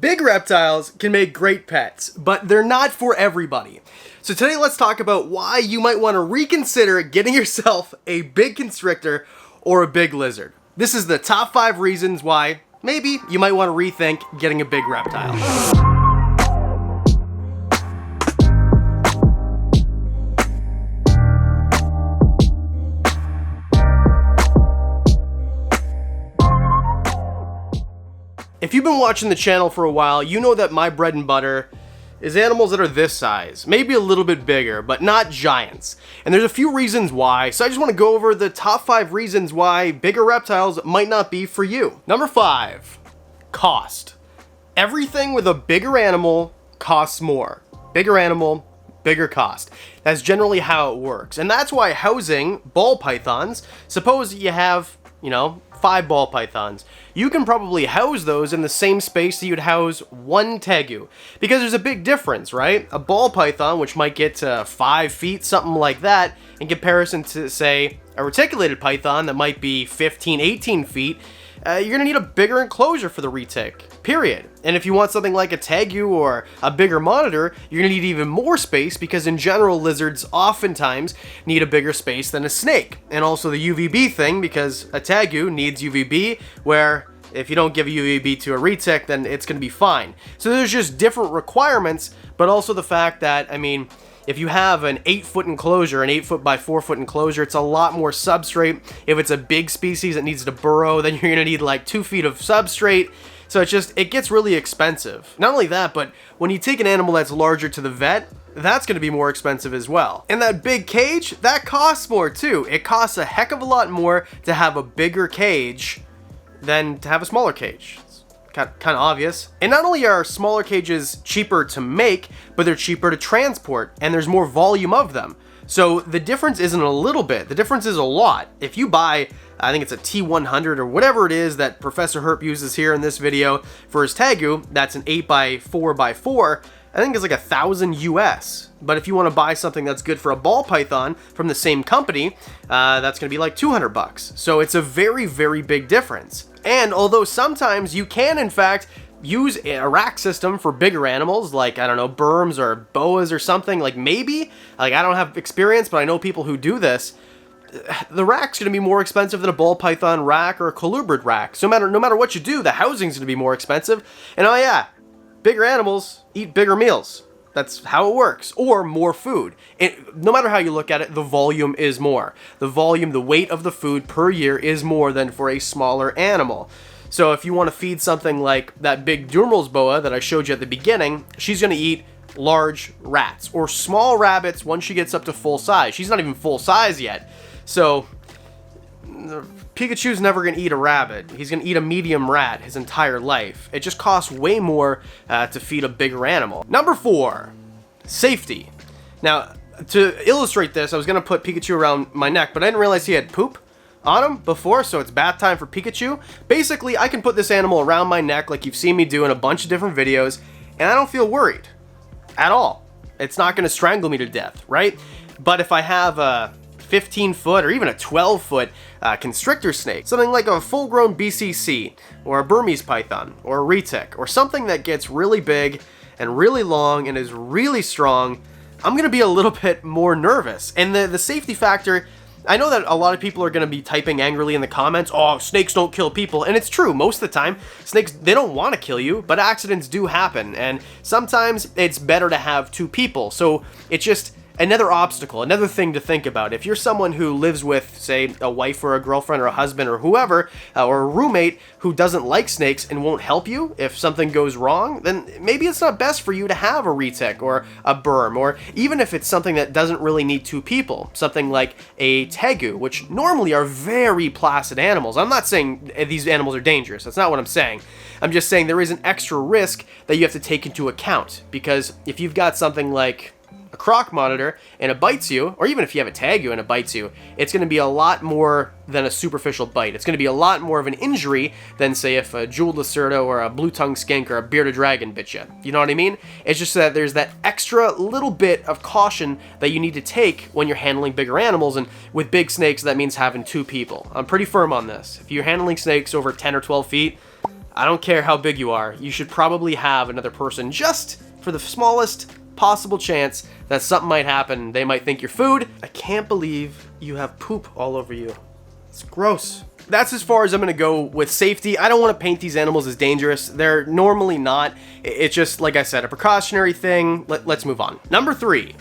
Big reptiles can make great pets, but they're not for everybody. So today let's talk about why you might want to reconsider getting yourself a big constrictor or a big lizard. This is the top 5 reasons why maybe you might want to rethink getting a big reptile. If you've been watching the channel for a while, you know that my bread and butter is animals that are this size, maybe a little bit bigger, but not giants. And there's a few reasons why, so I just want to go over the top 5 reasons why bigger reptiles might not be for you. Number 5, cost. Everything with a bigger animal costs more. Bigger animal, bigger cost. That's generally how it works. And that's why housing ball pythons, suppose you have, 5 ball pythons, you can probably house those in the same space that you'd house one tegu. Because there's a big difference, right? A ball python, which might get to 5 feet, something like that, in comparison to, say, a reticulated python that might be 15, 18 feet, you're gonna need a bigger enclosure for the retic, period. And if you want something like a tegu or a bigger monitor, you're gonna need even more space because in general, lizards oftentimes need a bigger space than a snake. And also the UVB thing, because a tegu needs UVB, where if you don't give UVB to a retic, then it's gonna be fine. So there's just different requirements, but also the fact that, if you have an 8-foot enclosure, an 8-foot by 4-foot enclosure, it's a lot more substrate. If it's a big species that needs to burrow, then you're gonna need like 2 feet of substrate. So it gets really expensive. Not only that, but when you take an animal that's larger to the vet, that's gonna be more expensive as well. And that big cage, that costs more too. It costs a heck of a lot more to have a bigger cage than to have a smaller cage. Kind of obvious. And not only are smaller cages cheaper to make, but they're cheaper to transport, and there's more volume of them. So the difference isn't a little bit, the difference is a lot. If you buy, I think it's a T100 or whatever it is that Professor Herp uses here in this video for his tegu, that's an 8x4x4, I think it's like $1,000 US. But if you want to buy something that's good for a ball python from the same company, that's going to be like $200. So it's a very, very big difference. And although sometimes you can, in fact, use a rack system for bigger animals, like, I don't know, berms or boas or something, like maybe, like I don't have experience, but I know people who do this, the rack's going to be more expensive than a ball python rack or a colubrid rack. So no matter what you do, the housing's going to be more expensive. And oh yeah, bigger animals eat bigger meals. That's how it works. Or more food. No matter how you look at it, the volume is more. The volume, the weight of the food per year is more than for a smaller animal. So if you want to feed something like that big Durmals boa that I showed you at the beginning, she's going to eat large rats or small rabbits once she gets up to full size. She's not even full size yet. So Pikachu's never going to eat a rabbit. He's going to eat a medium rat his entire life. It just costs way more to feed a bigger animal. Number 4, safety. Now, to illustrate this, I was going to put Pikachu around my neck, but I didn't realize he had poop on him before, so it's bath time for Pikachu. Basically, I can put this animal around my neck like you've seen me do in a bunch of different videos, and I don't feel worried at all. It's not going to strangle me to death, right? But if I have a 15-foot or even a 12-foot constrictor snake, something like a full-grown BCC or a Burmese python or a retic or something that gets really big and really long and is really strong, I'm going to be a little bit more nervous. And the safety factor, I know that a lot of people are going to be typing angrily in the comments, oh, snakes don't kill people. And it's true, most of the time, snakes, they don't want to kill you, but accidents do happen. And sometimes it's better to have 2 people. So it's just another obstacle, another thing to think about. If you're someone who lives with, say, a wife or a girlfriend or a husband or whoever, or a roommate who doesn't like snakes and won't help you if something goes wrong, then maybe it's not best for you to have a retic or a berm, or even if it's something that doesn't really need 2 people, something like a tegu, which normally are very placid animals. I'm not saying these animals are dangerous. That's not what I'm saying. I'm just saying there is an extra risk that you have to take into account, because if you've got something like a croc monitor and it bites you, or even if you have a tegu and it bites you, it's going to be a lot more than a superficial bite. It's going to be a lot more of an injury than, say, if a jeweled lacerda or a blue-tongued skink or a bearded dragon bit you. You know what I mean? It's just that there's that extra little bit of caution that you need to take when you're handling bigger animals, and with big snakes, that means having 2 people. I'm pretty firm on this. If you're handling snakes over 10 or 12 feet, I don't care how big you are, you should probably have another person just for the smallest possible chance that something might happen. They might think you're food. I can't believe you have poop all over you. It's gross. That's as far as I'm gonna go with safety. I don't want to paint these animals as dangerous. They're normally not. It's just, like I said, a precautionary thing. Let's move on. Number 3,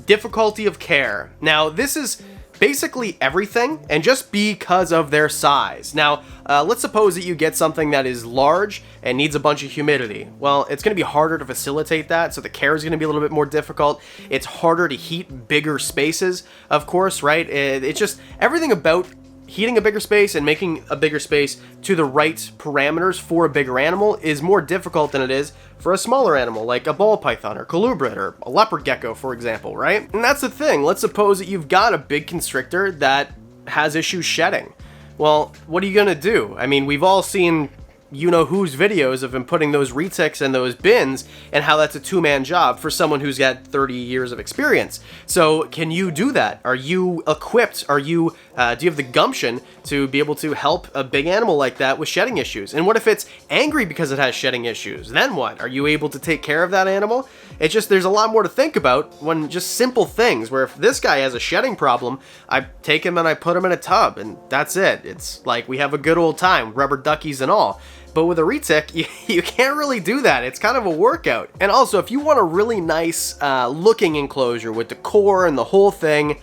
difficulty of care. Now, this is basically everything, and just because of their size. Now, let's suppose that you get something that is large and needs a bunch of humidity. Well, it's going to be harder to facilitate that, so the care is going to be a little bit more difficult. It's harder to heat bigger spaces, of course, right? It's just everything about heating a bigger space and making a bigger space to the right parameters for a bigger animal is more difficult than it is for a smaller animal like a ball python or colubrid or a leopard gecko, for example, right? And that's the thing. Let's suppose that you've got a big constrictor that has issues shedding. Well, what are you gonna do? I mean, we've all seen you-know-whose videos of him putting those retics in those bins and how that's a two-man job for someone who's got 30 years of experience. So can you do that? Are you equipped? Do you have the gumption to be able to help a big animal like that with shedding issues? And what if it's angry because it has shedding issues? Then what? Are you able to take care of that animal? It's just, there's a lot more to think about when just simple things, where if this guy has a shedding problem, I take him and I put him in a tub and that's it. It's like we have a good old time, rubber duckies and all. But with a retic, you can't really do that. It's kind of a workout. And also, if you want a really nice looking enclosure with decor and the whole thing,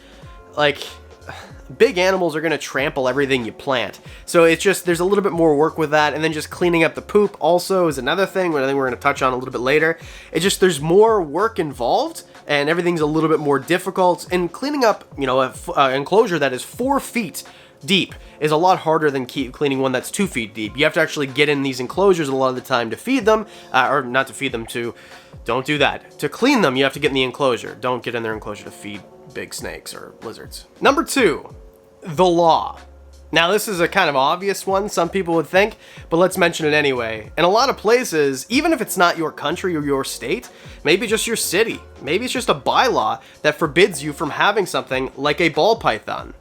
like, big animals are going to trample everything you plant. So it's just, there's a little bit more work with that. And then just cleaning up the poop also is another thing, which I think we're going to touch on a little bit later. It's just, there's more work involved and everything's a little bit more difficult. And cleaning up, you know, an enclosure that is 4 feet deep is a lot harder than cleaning one that's 2 feet deep. You have to actually get in these enclosures a lot of the time to feed them, or not to feed them, don't do that. To clean them, you have to get in the enclosure. Don't get in their enclosure to feed big snakes or lizards. Number 2, the law. Now, this is a kind of obvious one, some people would think, but let's mention it anyway. In a lot of places, even if it's not your country or your state, maybe just your city, maybe it's just a bylaw that forbids you from having something like a ball python.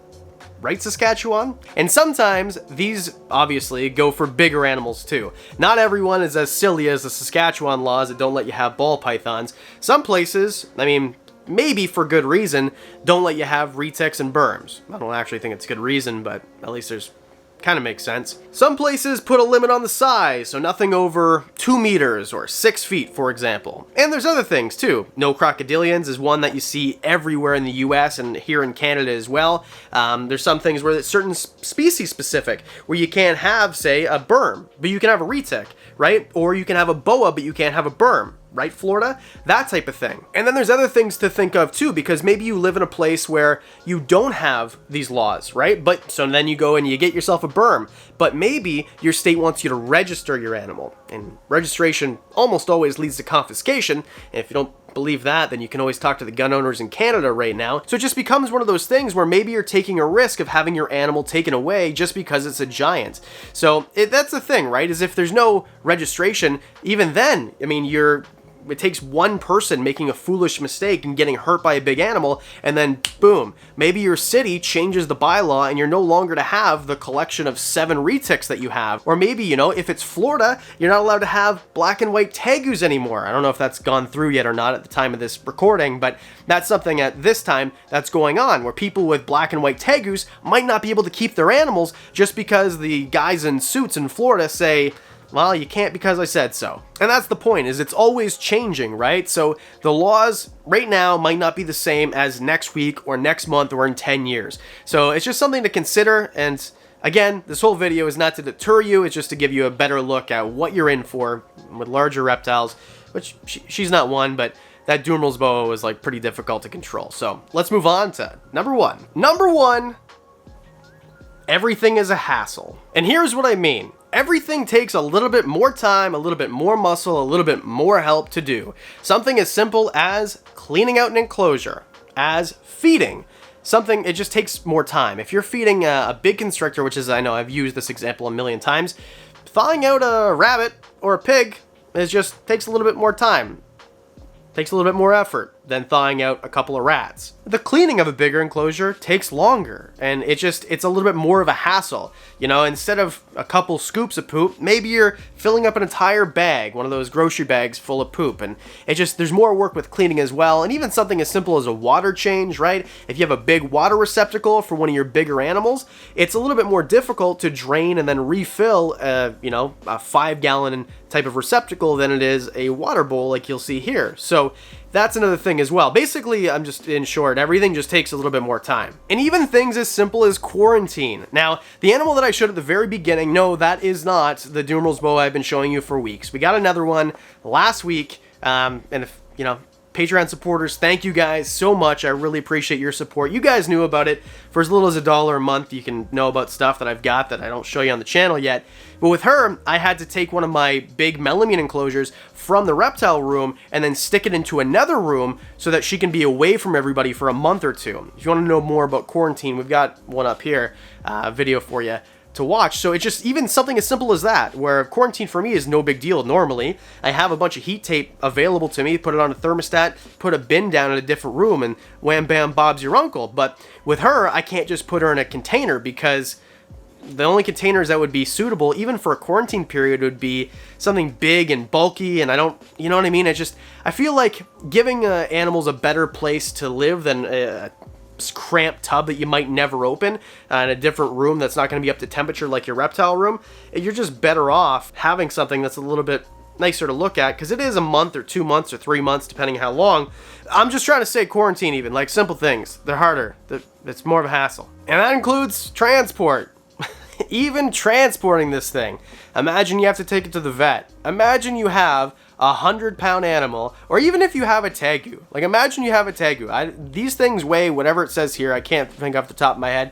Right, Saskatchewan? And sometimes these obviously go for bigger animals too. Not everyone is as silly as the Saskatchewan laws that don't let you have ball pythons. Some places, I mean, maybe for good reason, don't let you have retics and berms. I don't actually think it's good reason, but at least there's kind of makes sense. Some places put a limit on the size, so nothing over 2 meters or 6 feet, for example. And there's other things too. No crocodilians is one that you see everywhere in the US and here in Canada as well. There's some things where it's certain species specific, where you can't have, say, a berm, but you can have a retic, right? Or you can have a boa, but you can't have a berm. Right, Florida? That type of thing. And then there's other things to think of too, because maybe you live in a place where you don't have these laws, right? But so then you go and you get yourself a berm, but maybe your state wants you to register your animal, and registration almost always leads to confiscation. And if you don't believe that, then you can always talk to the gun owners in Canada right now. So it just becomes one of those things where maybe you're taking a risk of having your animal taken away just because it's a giant. So that's the thing, right? Is if there's no registration, even then, I mean, it takes one person making a foolish mistake and getting hurt by a big animal, and then boom, maybe your city changes the bylaw and you're no longer to have the collection of 7 retics that you have. Or maybe, you know, if it's Florida, you're not allowed to have black and white tegus anymore. I don't know if that's gone through yet or not at the time of this recording, but that's something at this time that's going on, where people with black and white tegus might not be able to keep their animals just because the guys in suits in Florida say, well, you can't because I said so. And that's the point, is it's always changing, right? So the laws right now might not be the same as next week or next month or in 10 years. So it's just something to consider. And again, this whole video is not to deter you. It's just to give you a better look at what you're in for with larger reptiles, which she's not one, but that Dumeril's boa was like pretty difficult to control. So let's move on to number 1. Number 1, everything is a hassle. And here's what I mean. Everything takes a little bit more time, a little bit more muscle, a little bit more help to do. Something as simple as cleaning out an enclosure, as feeding. Something, it just takes more time. If you're feeding a big constrictor, which is, I know I've used this example a million times, thawing out a rabbit or a pig, it just takes a little bit more time. takes a little bit more effort than thawing out a couple of rats. The cleaning of a bigger enclosure takes longer, and it's a little bit more of a hassle. You know, instead of a couple scoops of poop, maybe you're filling up an entire bag, one of those grocery bags full of poop, and there's more work with cleaning as well, and even something as simple as a water change, right? If you have a big water receptacle for one of your bigger animals, it's a little bit more difficult to drain and then refill, a 5-gallon type of receptacle than it is a water bowl like you'll see here. So that's another thing as well. Basically, I'm just in short, everything just takes a little bit more time. And even things as simple as quarantine. Now, the animal that I showed at the very beginning, no, that is not the Doomer's boa I've been showing you for weeks. We got another one last week, and if, Patreon supporters, thank you guys so much. I really appreciate your support. You guys knew about it. For as little as $1 a month, you can know about stuff that I've got that I don't show you on the channel yet. But with her, I had to take one of my big melamine enclosures from the reptile room and then stick it into another room so that she can be away from everybody for a month or two. If you want to know more about quarantine, we've got one up here, video for you to watch. So it's just even something as simple as that, where quarantine for me is no big deal normally. I have a bunch of heat tape available to me, put it on a thermostat, put a bin down in a different room, and wham bam Bob's your uncle. But with her, I can't just put her in a container, because the only containers that would be suitable, even for a quarantine period, would be something big and bulky, and I don't, you know what I mean? I feel like giving animals a better place to live than a cramped tub that you might never open in a different room that's not going to be up to temperature like your reptile room. You're just better off having something that's a little bit nicer to look at, because it is a month or 2 months or 3 months depending how long. I'm just trying to say quarantine, even like simple things, they're harder, it's more of a hassle, and that includes transport. Even transporting this thing. Imagine you have to take it to the vet. Imagine you have a 100-pound animal, or even if you have a tegu. Like, imagine you have a tegu. These things weigh whatever it says here. I can't think off the top of my head.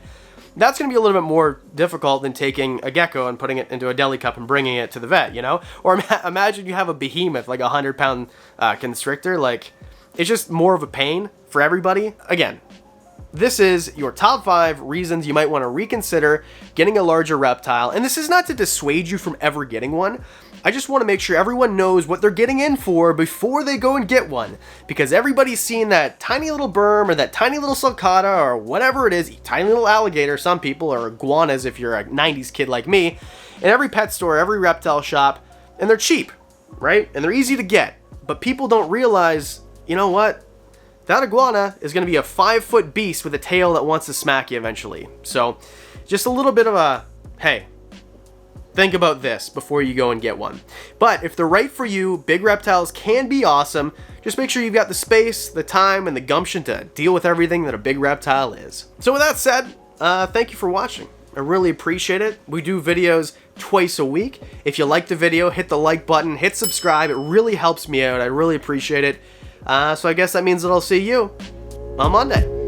That's going to be a little bit more difficult than taking a gecko and putting it into a deli cup and bringing it to the vet, Or imagine you have a behemoth, like a 100-pound constrictor. Like, it's just more of a pain for everybody. Again, this is your top 5 reasons you might want to reconsider getting a larger reptile. And this is not to dissuade you from ever getting one. I just want to make sure everyone knows what they're getting in for before they go and get one. Because everybody's seen that tiny little berm or that tiny little sulcata or whatever it is, tiny little alligator, some people, or iguanas if you're a 90s kid like me, in every pet store, every reptile shop, and they're cheap, right? And they're easy to get. But people don't realize, you know what? That iguana is going to be a 5-foot beast with a tail that wants to smack you eventually. So, just a little bit of a, hey, think about this before you go and get one. But if they're right for you, big reptiles can be awesome. Just make sure you've got the space, the time, and the gumption to deal with everything that a big reptile is. So with that said, thank you for watching. I really appreciate it. We do videos twice a week. If you like the video, hit the like button, hit subscribe. It really helps me out. I really appreciate it. So I guess that means that I'll see you on Monday.